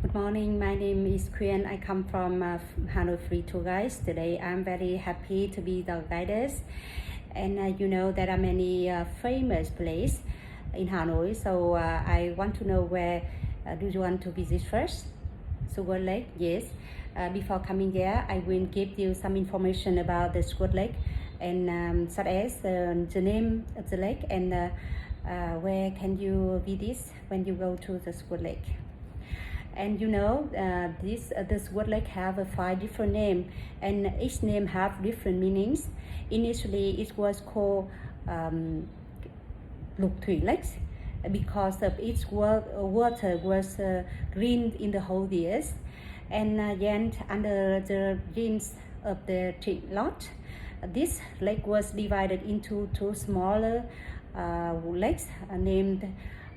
Good morning. My name is Quyên. I come from Hanoi Free Tour Guides. Today, I'm very happy to be the guiders. And you know there are many famous places in Hanoi. So I want to know where do you want to visit first? Sword Lake, yes. Before coming there, I will give you some information about the Sword Lake, and such as the name of the lake and where can you visit when you go to the Sword Lake. And you know this Sword Lake have 5 different names, and each name have different meanings. Initially, it was called Lục Thủy Lakes because of its water was green in the whole years, and then under the greens of the tree lot, this lake was divided into 2 smaller lakes named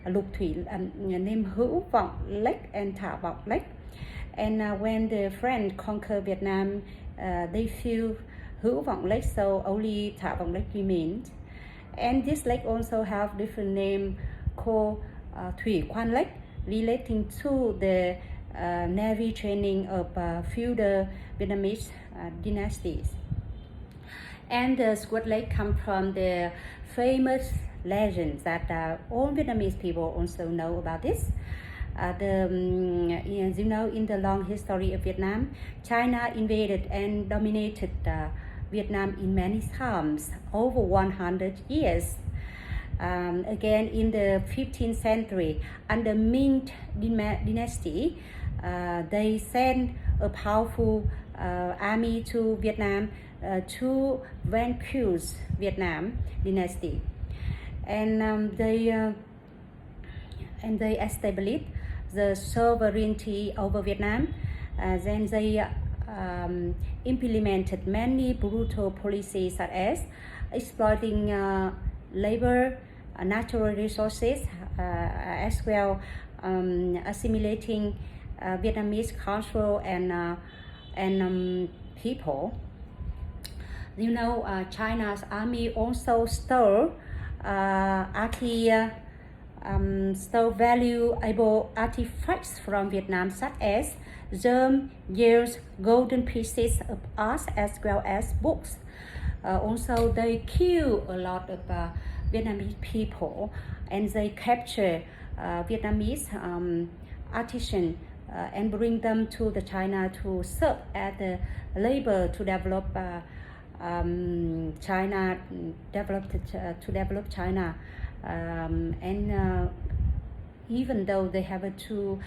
Lục Thủy, named Hữu Vọng Lake and Thả Vọng Lake. And when the French conquered Vietnam, they filled Hữu Vọng Lake, so only Thả Vọng Lake remained. And this lake also have different name called Thủy Quan Lake, relating to the navy training of feudal Vietnamese dynasties. And the Sword Lake come from the famous legends that all Vietnamese people also know about this. As you know, in the long history of Vietnam, China invaded and dominated Vietnam in many times, over 100 years. Again, in the 15th century, under Ming dynasty, they sent a powerful army to Vietnam to vanquish Vietnam dynasty, and they established the sovereignty over Vietnam. Then they implemented many brutal policies such as exploiting labor, natural resources, as well assimilating Vietnamese culture and people. You know, China's army also stole valuable artifacts from Vietnam, such as germ, years, golden pieces of art, as well as books. Also, they kill a lot of Vietnamese people, and they capture Vietnamese artisans and bring them to the China to serve as the labor to develop China, to develop China, and even though they have to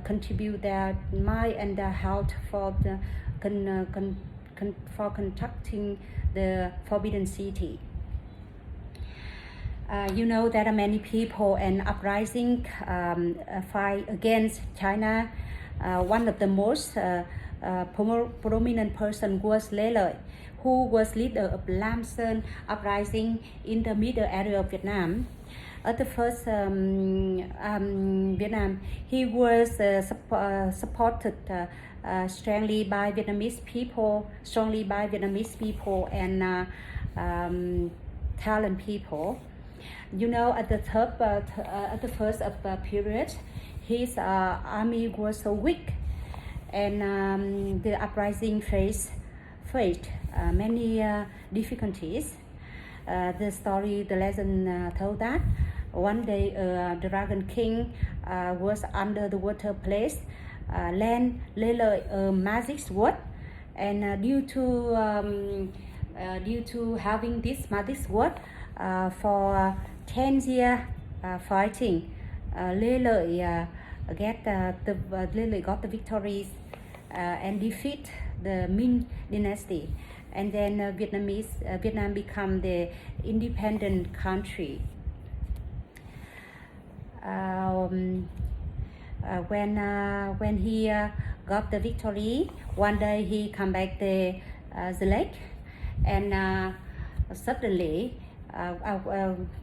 contribute their mind and their health for the for constructing the Forbidden City. You know, there are many people and uprising fight against China. One of the most prominent person was Lê Lợi, who was leader of Lam Sơn uprising in the middle area of Vietnam. At the first Vietnam, he was supported strongly by Vietnamese people and talent people. You know, at the first period, his army was so weak, and the uprising faced many difficulties. The legend told that one day the Dragon King was under the water place, lent Lê Lợi a magic sword, and due to having this magic sword for 10 years fighting, Lê Lợi got the victories and defeat the Ming dynasty, and then Vietnam become the independent country. When he got the victory, one day he come back the lake, and suddenly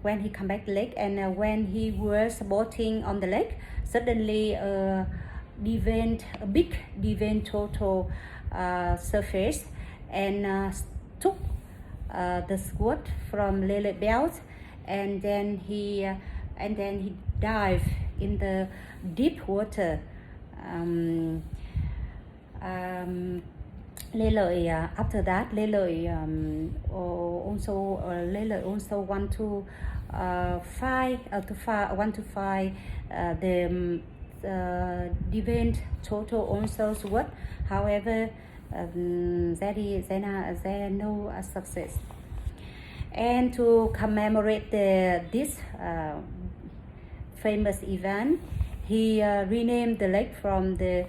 when he come back the lake, and when he was boating on the lake, suddenly a big event total surface and took the sword from Lê Lợi belt, and then he dived in the deep water Lê Lợi after that Lê Lợi Lê Lợi also want to find the event total also worth. However, there no success. And to commemorate this famous event, he renamed the lake from the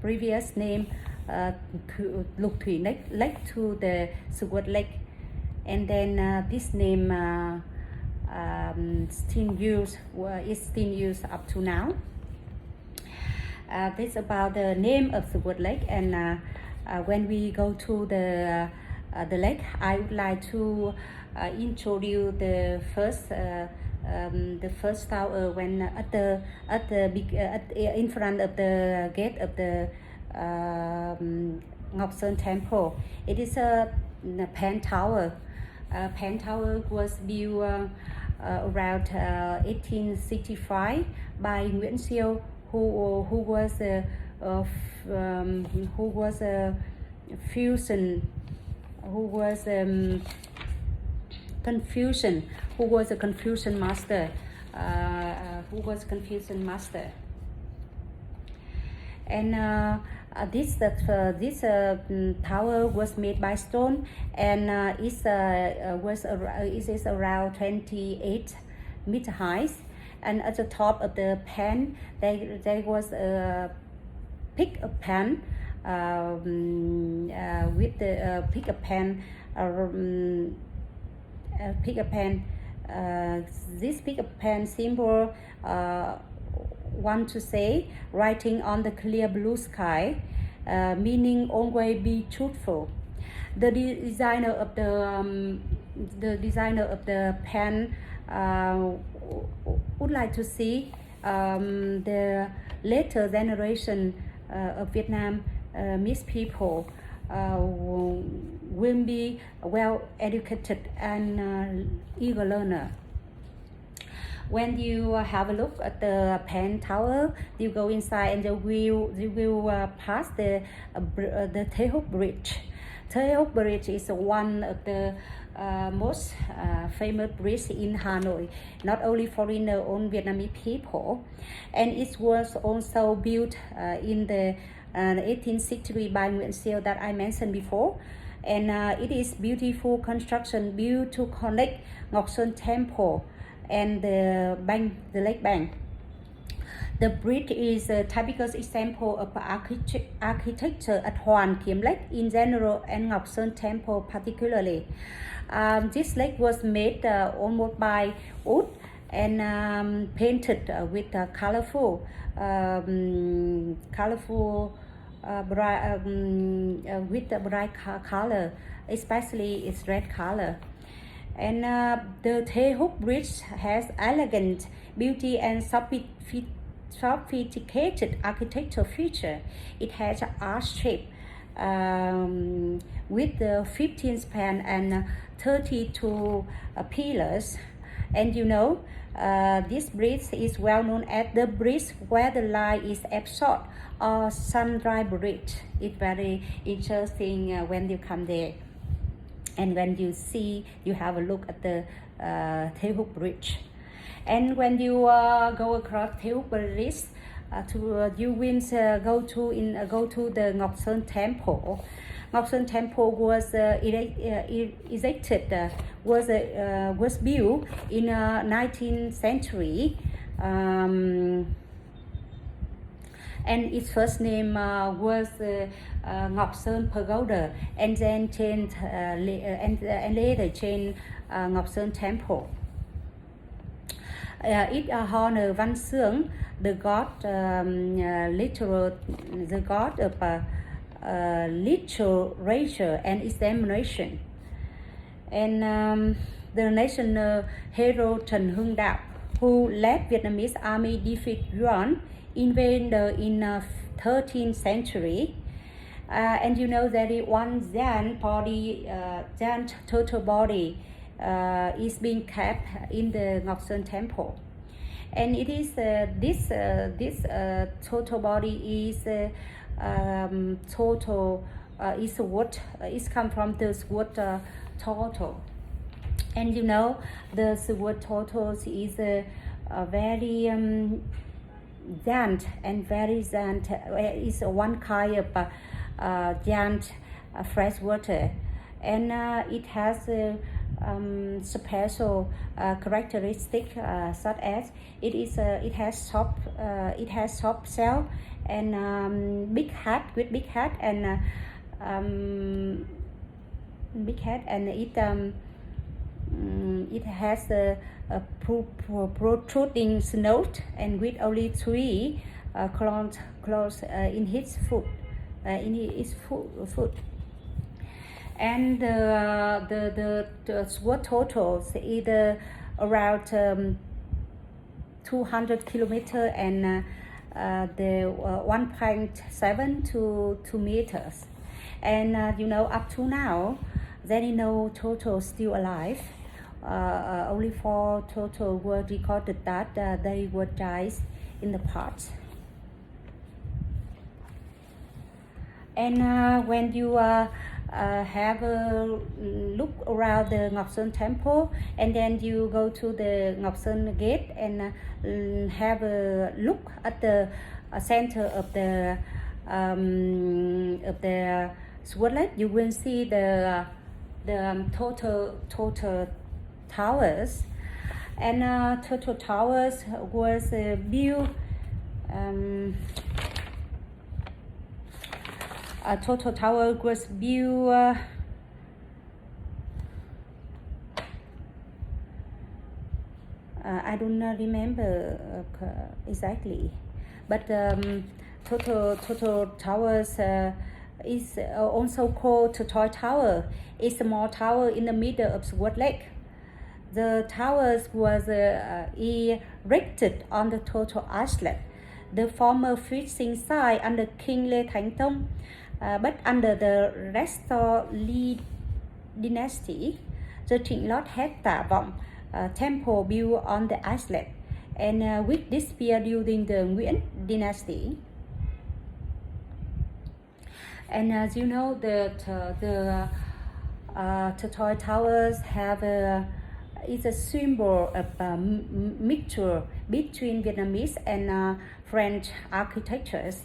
previous name Lục Thủy Lake to the Suwot Lake, and then this name is still used up to now. This is about the name of Suwot Lake, and when we go to the lake, I would like to introduce the first tower when in front of the gate of the Ngọc Sơn Temple. It is a Pan Tower. Pan Tower was built around 1865 by Nguyễn Siêu, who was a Confucian master. And this tower was made by stone, and it is around 28 meter high. And at the top of the pan, there was a pick of pan with the pick of pan. This pick of pan symbol want to say writing on the clear blue sky, meaning always be truthful. The designer of the pan would like to see the later generation of Vietnam Miss people will be well educated and eager learner. When you have a look at the Pan Tower, you go inside and you will pass the Thê Húc Bridge. Thê Húc Bridge is one of the most famous bridge in Hanoi, not only foreigner own Vietnamese people, and it was also built in the 18th century by Nguyễn Siêu that I mentioned before, and it is beautiful construction built to connect Ngọc Sơn Temple and the lake bank. The bridge is a typical example of architecture at Hoàn Kiếm Lake in general and Ngọc Sơn Temple particularly. This lake was made almost by wood and painted with colorful with a bright color, especially its red color. And the Thê Húc Bridge has elegant beauty and sophisticated architectural feature. It has an arch shape with the 15 span and 32 pillars. And you know, this bridge is well known as the bridge where the light is absorbed, or sunrise bridge. It's very interesting when you come there. And when you have a look at the Thê Húc Bridge. And when you go across Thê Húc Bridge, you will go to the Ngọc Sơn Temple. Ngọc Sơn Temple was was built in 19th century. And its first name was Ngọc Sơn Pagoda, and then changed and later changed Ngọc Sơn Temple. It honor Văn Xương, the god of literature and examination, and the national hero Trần Hưng Đạo, who led Vietnamese army defeat Yuan invader in 13th century. And you know that one Jan total body is being kept in the Ngọc Sơn Temple. and it is this total body is total is what is come from this word total. And you know, the word totals is a very giant and very giant is one kind of giant fresh water, and it has special characteristic such as it has soft shell and big head and it has a protruding snout and with only three claws in its foot. And the SWOT totals either around 200 kilometers and the 1.7 to 2 meters. And you know, up to now, there is no total still alive. Only 4 total were recorded that they were died in the past. And when you have a look around the Ngọc Sơn Temple, and then you go to the Ngọc Sơn Gate and have a look at the center of the SWOT Lake, you will see the total towers, and total towers was built. Total tower was built I don't remember exactly, but total towers is also called Toy Tower. It's a small tower in the middle of SWOT Lake. The towers was erected on the total island, the former fishing site under King Lê Thánh Tông, but under the Restore Lee dynasty, the Trịnh Lót had Tạ Vọng temple built on the island, and which disappeared during the Nguyễn dynasty. And as you know, the Toy Towers have is a symbol of mixture between Vietnamese and French architectures.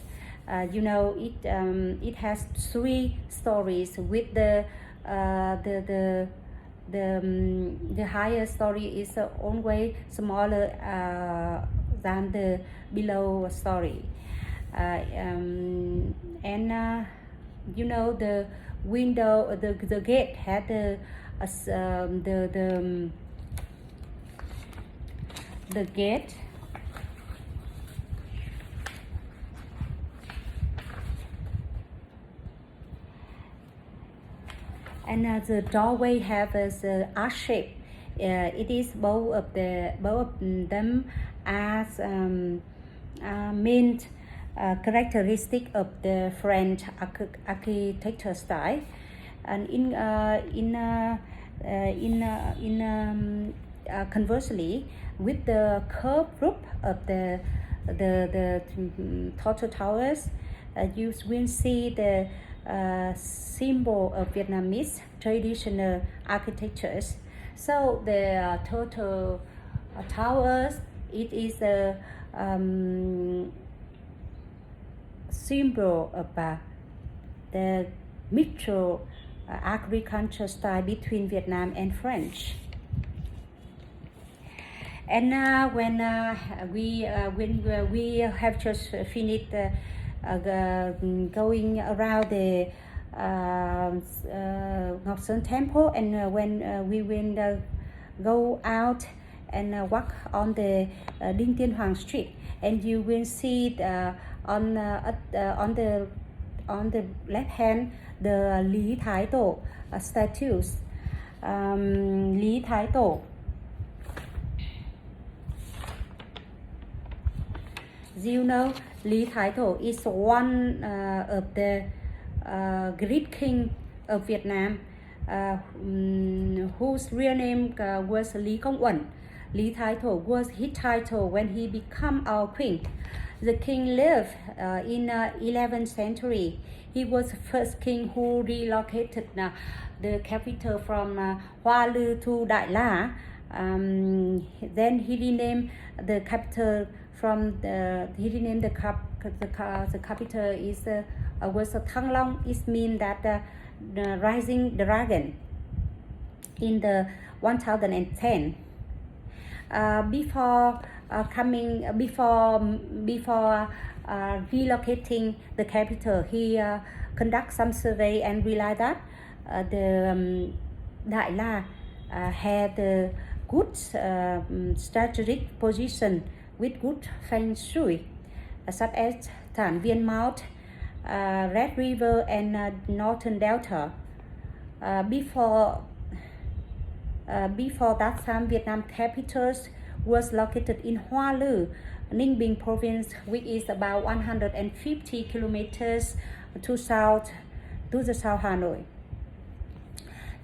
You know, it has 3 stories with the higher story is always smaller than the below story, and you know, the window, the gate had the gate and the doorway have a arch shape. It is both of them as main characteristic of the French architecture style, and conversely, with the curved roof of the total towers, you will see the symbol of Vietnamese traditional architectures. So the total towers, it is a symbol of the mixture agriculture style between Vietnam and French. And when we have just finished going around the Ngọc Sơn Temple, and when we will go out and walk on the Đinh Tiên Hoàng Street, and you will see on the left hand the Lý Thái Tổ statues. Lý Thái Tổ. You know, Lý Thái Tổ is one of the great king of Vietnam, whose real name was Lý Công Uẩn. Lý Thái Tổ was his title when he became our king. The king lived in 11th century. He was the first king who relocated the capital from Hoa Lư to Đại La. Then he renamed the capital from the capital is was Thăng Long. It means that the rising dragon. In the 1010, before relocating the capital, he conduct some survey and realized that the Đại La had a good strategic position with good feng shui, such as Thản Viên Mount, Red River, and Northern Delta. Before that time, Vietnam capital was located in Hoa Lư, Ninh Bình province, which is about 150 kilometers to the south Hanoi.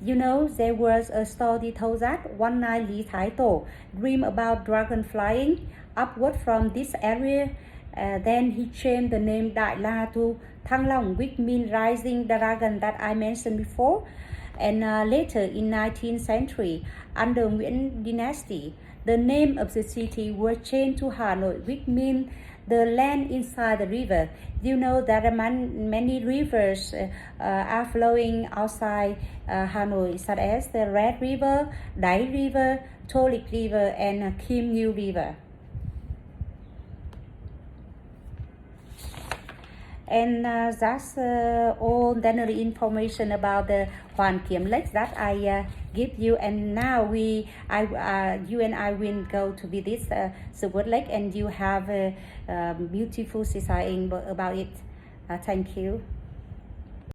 You know, there was a story told that one night Lý Thái Tổ dreamed about dragon flying upward from this area. Then he changed the name Đại La to Thăng Long, which means rising dragon that I mentioned before. And later in 19th century, under Nguyễn dynasty, the name of the city was changed to Hanoi, which means the land inside the river. You know there are many rivers are flowing outside Hanoi, such as the Red River, Đáy River, Tô Lịch River, and Kim Ngưu River. And that's all general information about the Hoàn Kiếm Lake that I give you. And now you and I will go to visit Suwon Lake, and you have a beautiful saying about it. Thank you.